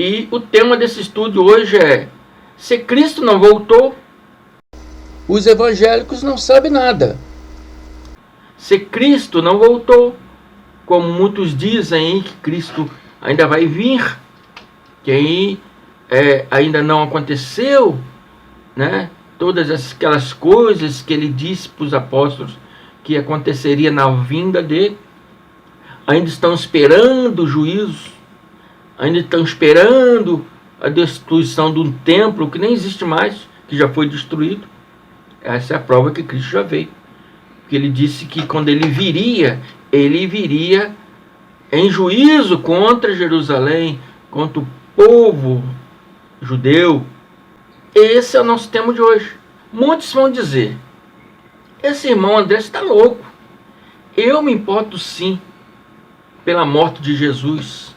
E o tema desse estudo hoje é: se Cristo não voltou, os evangélicos não sabem nada. Se Cristo não voltou, como muitos dizem que Cristo ainda vai vir, que aí ainda não aconteceu, né? Todas aquelas coisas que ele disse para os apóstolos que aconteceria na vinda dele, ainda estão esperando o juízo, ainda estão esperando a destruição de um templo que nem existe mais, que já foi destruído. Essa é a prova que Cristo já veio. Porque ele disse que quando ele viria em juízo contra Jerusalém, contra o povo judeu. Esse é o nosso tema de hoje. Muitos vão dizer: esse irmão André está louco. Eu me importo sim pela morte de Jesus,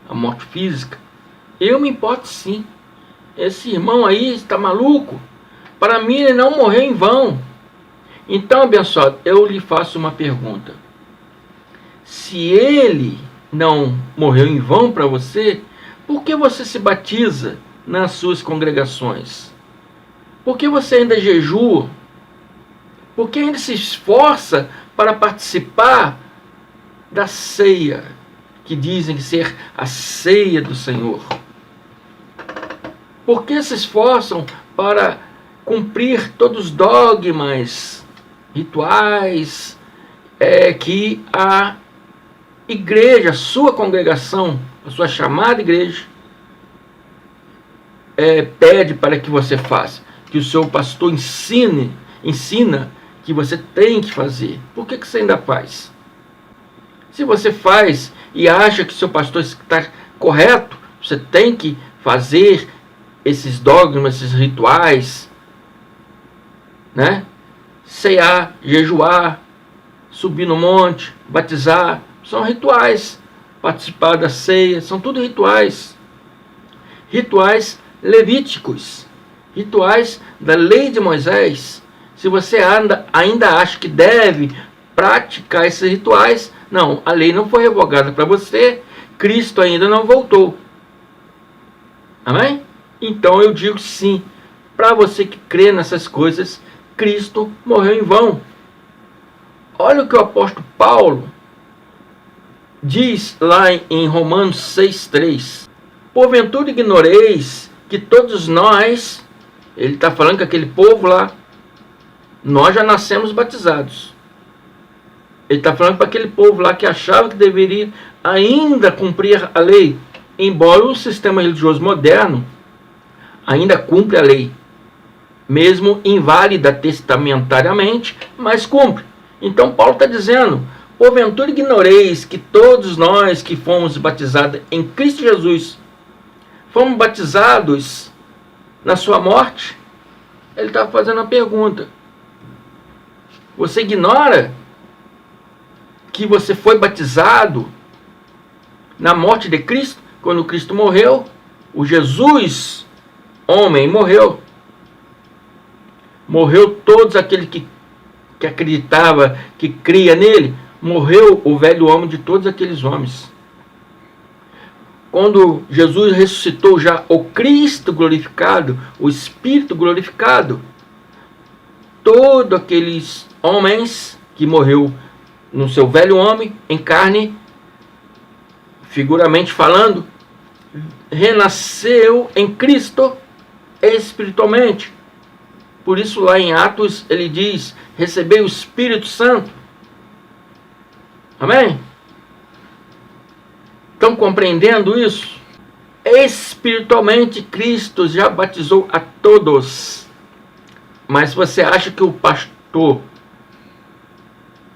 a morte física. Eu me importo sim. Esse irmão aí está maluco. Para mim ele não morreu em vão. Então, abençoado, eu lhe faço uma pergunta. Se ele não morreu em vão para você, por que você se batiza nas suas congregações? Por que você ainda jejua? Por que ainda se esforça para participar da ceia, que dizem ser a ceia do Senhor? Por que se esforçam para cumprir todos os dogmas, rituais, que a igreja, a sua congregação, a sua chamada igreja, pede para que você faça, que o seu pastor ensina que você tem que fazer? Por que você ainda faz? Se você faz e acha que seu pastor está correto, você tem que fazer esses dogmas, esses rituais, né? Cear, jejuar, subir no monte, batizar, são rituais. Participar da ceia, são tudo rituais. Rituais levíticos, rituais da lei de Moisés. Se você ainda acha que deve praticar esses rituais, não, a lei não foi revogada para você, Cristo ainda não voltou. Amém? Então eu digo sim, para você que crê nessas coisas, Cristo morreu em vão. Olha o que o apóstolo Paulo diz lá em Romanos 6,3. Porventura ignoreis que todos nós, ele está falando com aquele povo lá, nós já nascemos batizados. Ele está falando para aquele povo lá que achava que deveria ainda cumprir a lei, embora o sistema religioso moderno ainda cumpre a lei, mesmo inválida testamentariamente, mas cumpre. Então Paulo está dizendo: porventura ignoreis que todos nós que fomos batizados em Cristo Jesus, fomos batizados na sua morte? Ele está fazendo a pergunta. Você ignora que você foi batizado na morte de Cristo? Quando Cristo morreu, o Jesus, homem, morreu. Morreu todos aqueles que acreditava, que cria nele. Morreu o velho homem de todos aqueles homens. Quando Jesus ressuscitou já o Cristo glorificado, o Espírito glorificado, todos aqueles homens que morreu no seu velho homem, em carne, figuramente falando, renasceu em Cristo espiritualmente. Por isso lá em Atos ele diz: recebei o Espírito Santo. Amém? Estão compreendendo isso? Espiritualmente Cristo já batizou a todos. Mas você acha que o pastor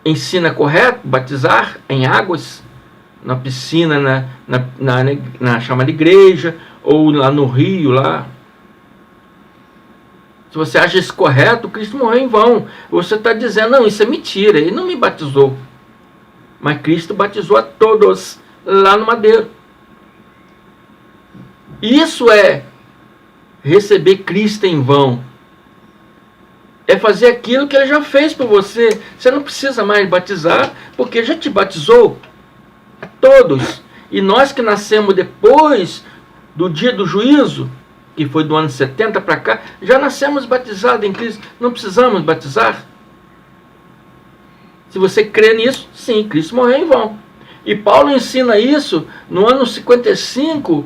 ensina correto batizar em águas? Na piscina, na chamada igreja, ou lá no rio, lá? Se você acha isso correto, Cristo morreu em vão. Você está dizendo: não, isso é mentira, ele não me batizou. Mas Cristo batizou a todos lá no madeiro. Isso é receber Cristo em vão. É fazer aquilo que ele já fez por você. Você não precisa mais batizar, porque já te batizou a todos. E nós que nascemos depois do dia do juízo, que foi do ano 70 para cá, já nascemos batizados em Cristo, não precisamos batizar. Se você crê nisso, sim, Cristo morreu em vão. E Paulo ensina isso no ano 55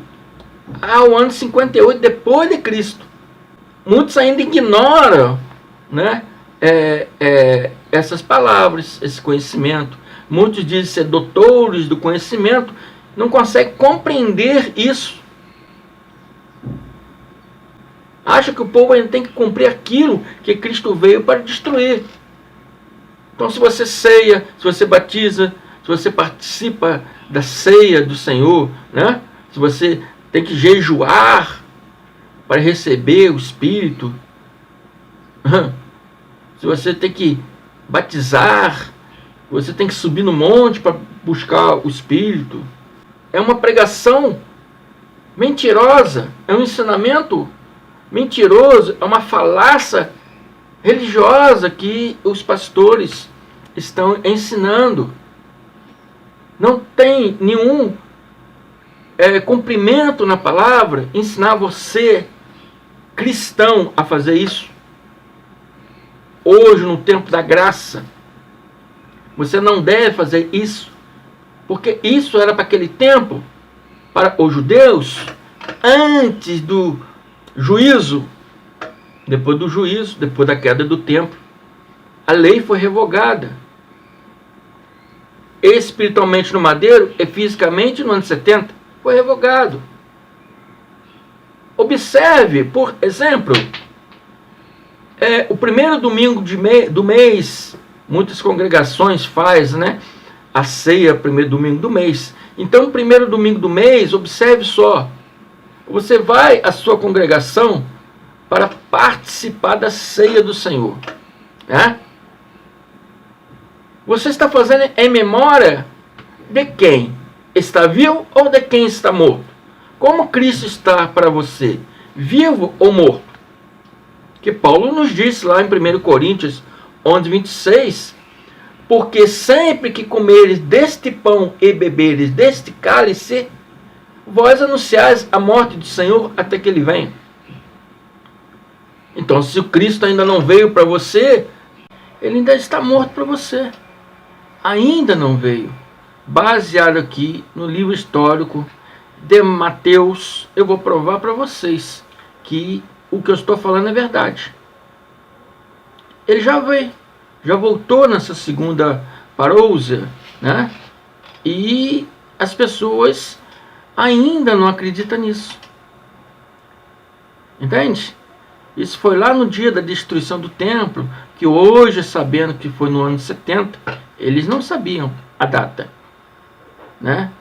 ao ano 58 depois de Cristo. Muitos ainda ignoram, né, essas palavras, esse conhecimento. Muitos dizem ser doutores do conhecimento, não conseguem compreender isso. Acha que o povo ainda tem que cumprir aquilo que Cristo veio para destruir. Então, se você ceia, se você batiza, se você participa da ceia do Senhor, né? Se você tem que jejuar para receber o Espírito, se você tem que batizar, você tem que subir no monte para buscar o Espírito, é uma pregação mentirosa, é um ensinamento mentiroso, é uma falácia religiosa que os pastores estão ensinando. Não tem nenhum cumprimento na palavra ensinar você, cristão, a fazer isso. Hoje, no tempo da graça, você não deve fazer isso, porque isso era para aquele tempo, para os judeus, antes do juízo. Depois do juízo, depois da queda do templo, a lei foi revogada. Espiritualmente no madeiro e fisicamente no ano 70 foi revogado. Observe, por exemplo, o primeiro domingo do mês, muitas congregações fazem, né, a ceia primeiro domingo do mês. Então, o primeiro domingo do mês, observe só, você vai à sua congregação para participar da ceia do Senhor, né? Você está fazendo em memória de quem está vivo ou de quem está morto? Como Cristo está para você, vivo ou morto? Que Paulo nos disse lá em 1 Coríntios 11, 26, porque sempre que comeres deste pão e beberes deste cálice, vós anunciais a morte do Senhor até que ele venha. Então, se o Cristo ainda não veio para você, ele ainda está morto para você. Ainda não veio. Baseado aqui no livro histórico de Mateus, eu vou provar para vocês que o que eu estou falando é verdade. Ele já veio, já voltou nessa segunda parousia, né? E as pessoas ainda não acreditam nisso. Entende? Isso foi lá no dia da destruição do templo, que hoje, sabendo que foi no ano 70, eles não sabiam a data, né?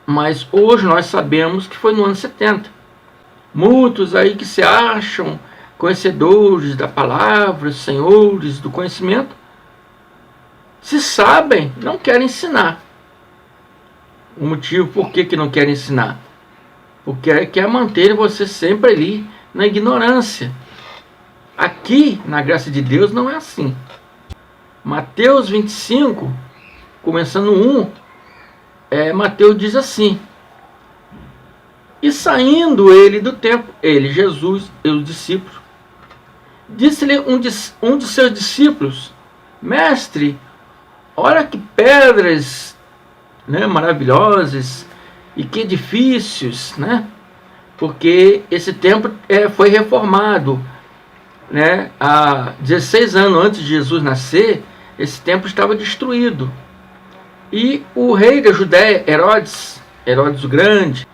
Mas hoje nós sabemos que foi no ano 70. Muitos aí que se acham conhecedores da palavra, senhores do conhecimento, se sabem, não querem ensinar. O motivo por que não querem ensinar? Porque quer manter você sempre ali na ignorância. Aqui, na graça de Deus, não é assim. Mateus 25, começando 1, Mateus diz assim: e saindo ele do templo, ele, Jesus, e os discípulos, disse-lhe um de seus discípulos: mestre, olha que pedras, né, maravilhosas, e que edifícios, né? Porque esse templo foi reformado, né? Há 16 anos antes de Jesus nascer, esse templo estava destruído. E o rei da Judéia, Herodes o Grande,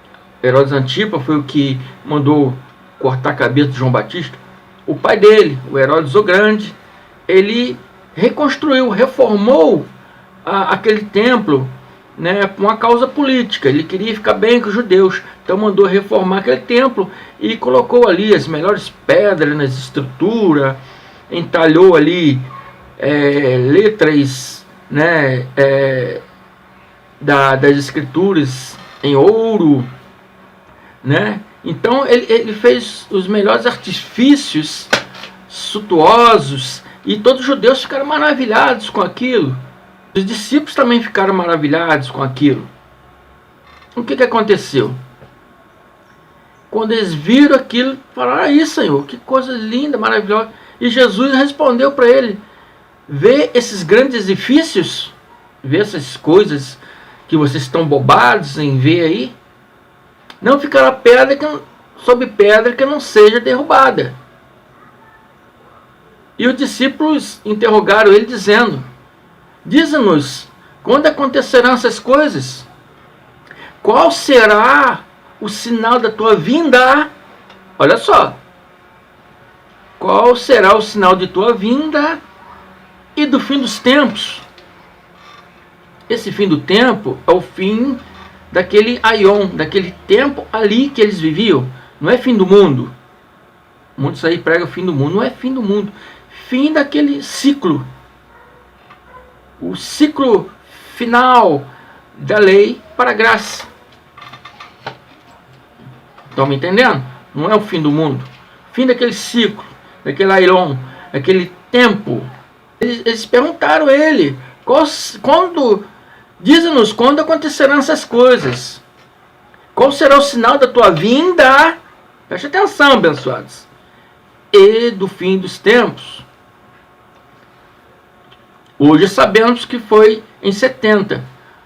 Herodes Antipa, foi o que mandou cortar a cabeça de João Batista. O pai dele, o Herodes o Grande, ele reconstruiu, reformou aquele templo, né, por uma causa política. Ele queria ficar bem com os judeus, então mandou reformar aquele templo e colocou ali as melhores pedras nas estruturas, entalhou ali letras, né, das escrituras em ouro, né? Então ele fez os melhores artifícios suntuosos e todos os judeus ficaram maravilhados com aquilo. Os discípulos também ficaram maravilhados com aquilo. O que aconteceu? Quando eles viram aquilo, falaram: aí, Senhor, que coisa linda, maravilhosa. E Jesus respondeu para ele: vê esses grandes edifícios, vê essas coisas que vocês estão bobados em ver aí, não ficará pedra sobre pedra que não seja derrubada. E os discípulos interrogaram ele, dizendo: dize-nos, quando acontecerão essas coisas? Qual será o sinal da tua vinda? Olha só. Qual será o sinal de tua vinda e do fim dos tempos? Esse fim do tempo é o fim daquele aion, daquele tempo ali que eles viviam. Não é fim do mundo. Muitos aí pregam o fim do mundo. Não é fim do mundo. Fim daquele ciclo. O ciclo final da lei para a graça. Estão me entendendo? Não é o fim do mundo. Fim daquele ciclo, daquele aion, daquele tempo. Eles perguntaram a ele: diz-nos quando acontecerão essas coisas. Qual será o sinal da tua vinda? Preste atenção, abençoados. E do fim dos tempos. Hoje sabemos que foi em 70,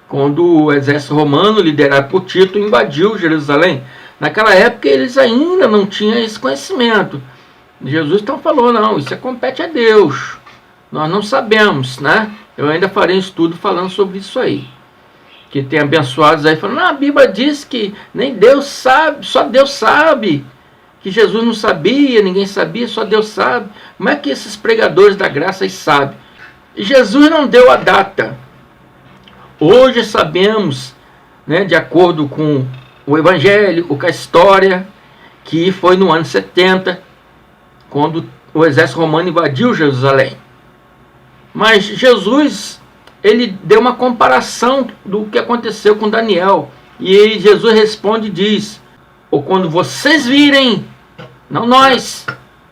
quando o exército romano, liderado por Tito, invadiu Jerusalém. Naquela época eles ainda não tinham esse conhecimento. Jesus então falou: não, isso compete a Deus. Nós não sabemos, né? Eu ainda farei um estudo falando sobre isso aí. Que tem abençoados aí falando: não, a Bíblia diz que nem Deus sabe, só Deus sabe. Que Jesus não sabia, ninguém sabia, só Deus sabe. Como é que esses pregadores da graça aí sabem? E Jesus não deu a data. Hoje sabemos, né, de acordo com o Evangelho, com a história, que foi no ano 70, quando o exército romano invadiu Jerusalém. Mas Jesus, ele deu uma comparação do que aconteceu com Daniel. E aí Jesus responde e diz: ou quando vocês virem, não nós,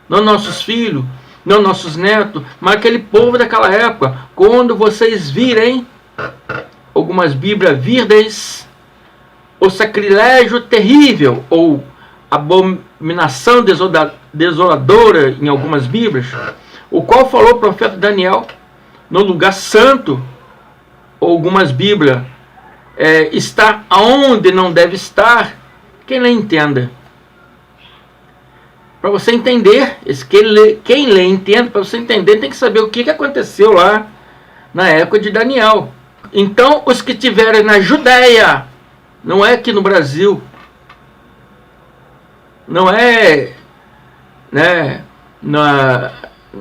não nossos filhos, não nossos netos, mas aquele povo daquela época, quando vocês virem, algumas Bíblias, virdes, o sacrilégio terrível, ou abominação desoladora, em algumas Bíblias, o qual falou o profeta Daniel, no lugar santo, ou algumas Bíblias, está aonde não deve estar. Quem lê entenda. Para você entender, quem lê entende, para você entender, tem que saber o que aconteceu lá na época de Daniel. Então, os que estiverem na Judéia, não é aqui no Brasil, não é, né, na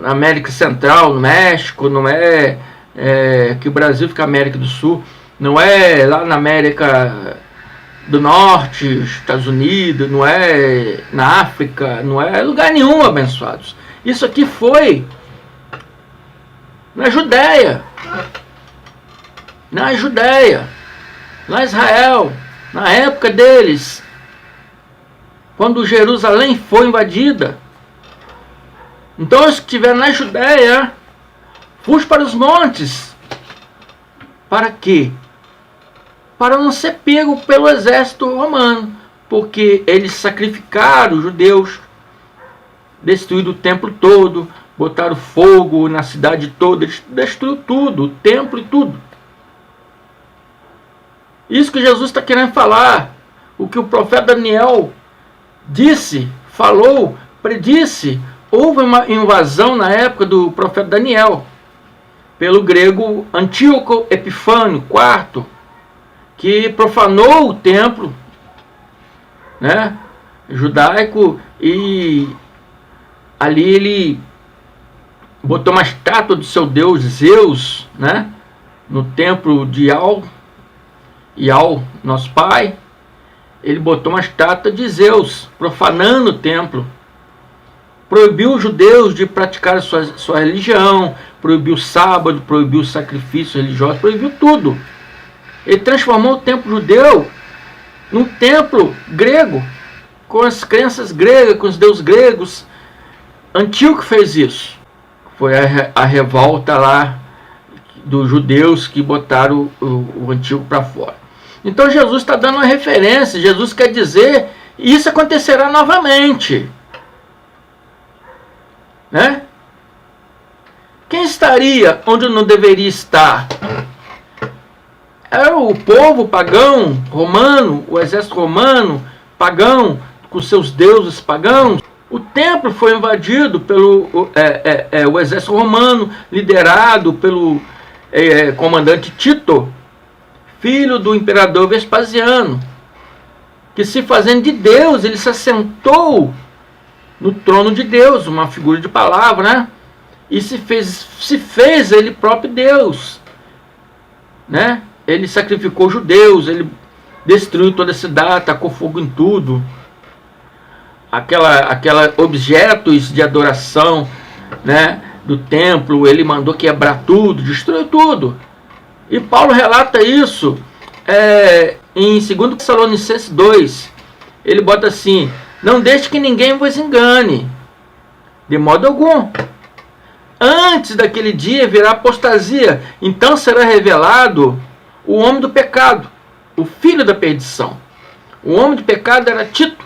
América Central, no México, não é, que o Brasil fica América do Sul, não é lá na América do Norte, Estados Unidos, não é na África, não é lugar nenhum, abençoados. Isso aqui foi na Judéia, lá em Israel, na época deles, quando Jerusalém foi invadida. Então, os que estiveram na Judéia, fuge para os montes. Para quê? Para não ser pego pelo exército romano, porque eles sacrificaram os judeus, destruíram o templo todo, botaram fogo na cidade toda, destruiu tudo, o templo e tudo. Isso que Jesus está querendo falar, o que o profeta Daniel disse, falou, predisse. Houve uma invasão na época do profeta Daniel, pelo grego Antíoco Epifânio IV, que profanou o templo, né, judaico, e ali ele botou uma estátua do seu deus Zeus, né, no templo de Ial, nosso pai. Ele botou uma estátua de Zeus, profanando o templo. Proibiu os judeus de praticar sua religião, proibiu o sábado, proibiu o sacrifício religioso, proibiu tudo. Ele transformou o templo judeu num templo grego, com as crenças gregas, com os deuses gregos. Antíoco fez isso. Foi a revolta lá dos judeus que botaram o Antíoco para fora. Então Jesus está dando uma referência. Jesus quer dizer E isso acontecerá novamente. Né? Quem estaria onde não deveria estar? Era o povo pagão romano, o exército romano pagão, com seus deuses pagãos. O templo foi invadido pelo o exército romano, liderado pelo comandante Tito, filho do imperador Vespasiano, que, se fazendo de Deus, ele se assentou no trono de Deus, uma figura de palavra, né? E se fez ele próprio Deus, né? Ele sacrificou judeus, ele destruiu toda a cidade, tacou fogo em tudo. Aquela objetos de adoração, né, do templo, ele mandou quebrar tudo, destruiu tudo. E Paulo relata isso em 2 Tessalonicenses 2. Ele bota assim: não deixe que ninguém vos engane, de modo algum. Antes daquele dia virá apostasia, então será revelado o homem do pecado, o filho da perdição. O homem do pecado era Tito,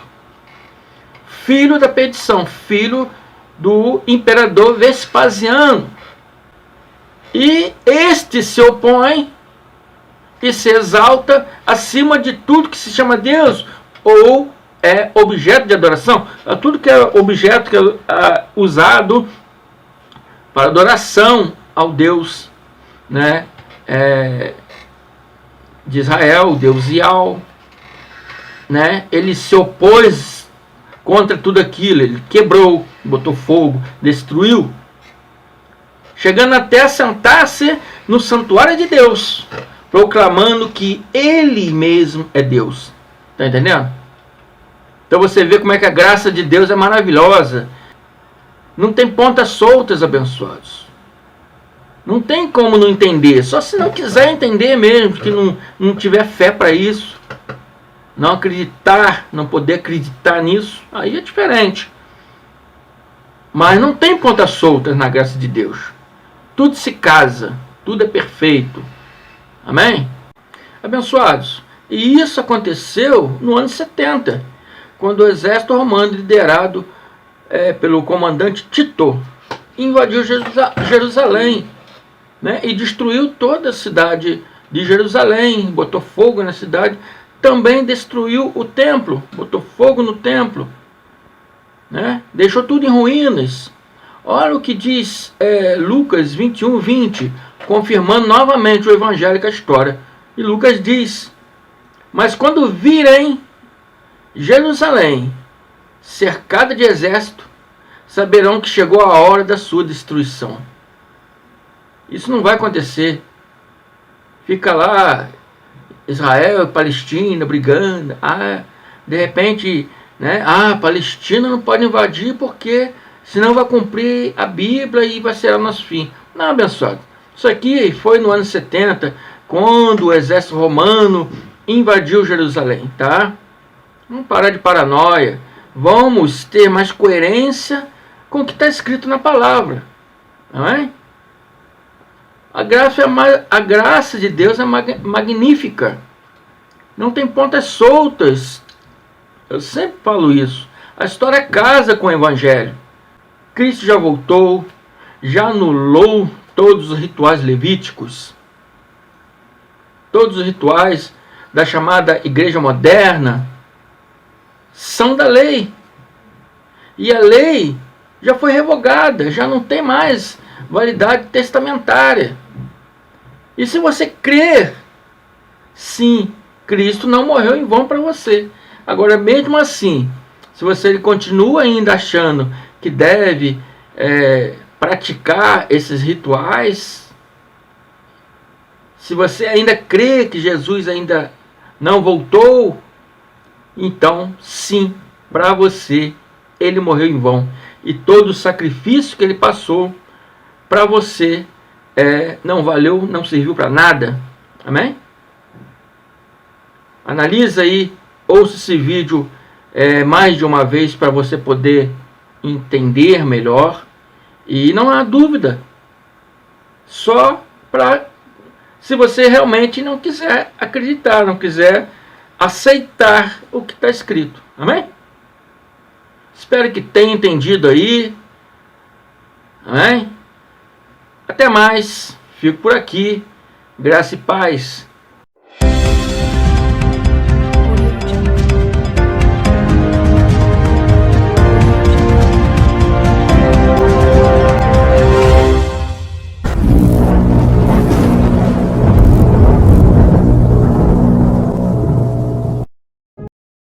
filho da perdição, filho do imperador Vespasiano. E este se opõe e se exalta acima de tudo que se chama Deus, ou é objeto de adoração. Tudo que é objeto que é usado para adoração ao Deus, né, de Israel, o Deus Ial, né? Ele se opôs contra tudo aquilo, ele quebrou, botou fogo, destruiu, chegando até a sentar-se no santuário de Deus, proclamando que ele mesmo é Deus. Está entendendo? Então você vê como é que a graça de Deus é maravilhosa. Não tem pontas soltas, abençoados. Não tem como não entender. Só se não quiser entender mesmo, que não tiver fé para isso. Não acreditar, não poder acreditar nisso, aí é diferente. Mas não tem pontas soltas na graça de Deus. Tudo se casa, tudo é perfeito. Amém? Abençoados. E isso aconteceu no ano 70, quando o exército romano, liderado pelo comandante Tito, invadiu Jerusalém, né, e destruiu toda a cidade de Jerusalém, botou fogo na cidade, também destruiu o templo, botou fogo no templo, né, deixou tudo em ruínas. Olha o que diz Lucas 21, 20, confirmando novamente o evangelho com a história. E Lucas diz: mas quando virem Jerusalém cercada de exército, saberão que chegou a hora da sua destruição. Isso não vai acontecer. Fica lá Israel e Palestina brigando. De repente, né, Palestina não pode invadir porque senão vai cumprir a Bíblia e vai ser o nosso fim. Não, abençoado. Isso aqui foi no ano 70, quando o exército romano invadiu Jerusalém, tá? Vamos parar de paranoia. Vamos ter mais coerência com o que está escrito na palavra. Não é? A graça de Deus é magnífica. Não tem pontas soltas. Eu sempre falo isso. A história casa com o evangelho. Cristo já voltou, já anulou todos os rituais levíticos, todos os rituais da chamada igreja moderna são da lei. E a lei já foi revogada, já não tem mais validade testamentária. E se você crer, sim, Cristo não morreu em vão para você. Agora, mesmo assim, se você continua ainda achando que deve praticar esses rituais, se você ainda crê que Jesus ainda não voltou, então, sim, para você, ele morreu em vão. E todo o sacrifício que ele passou para você não valeu, não serviu para nada. Amém? Analisa aí, ouça esse vídeo mais de uma vez para você poder entender melhor. E não há dúvida. Só para, se você realmente não quiser acreditar, não quiser aceitar o que está escrito. Amém? Espero que tenha entendido aí. Amém? Até mais. Fico por aqui. Graça e paz.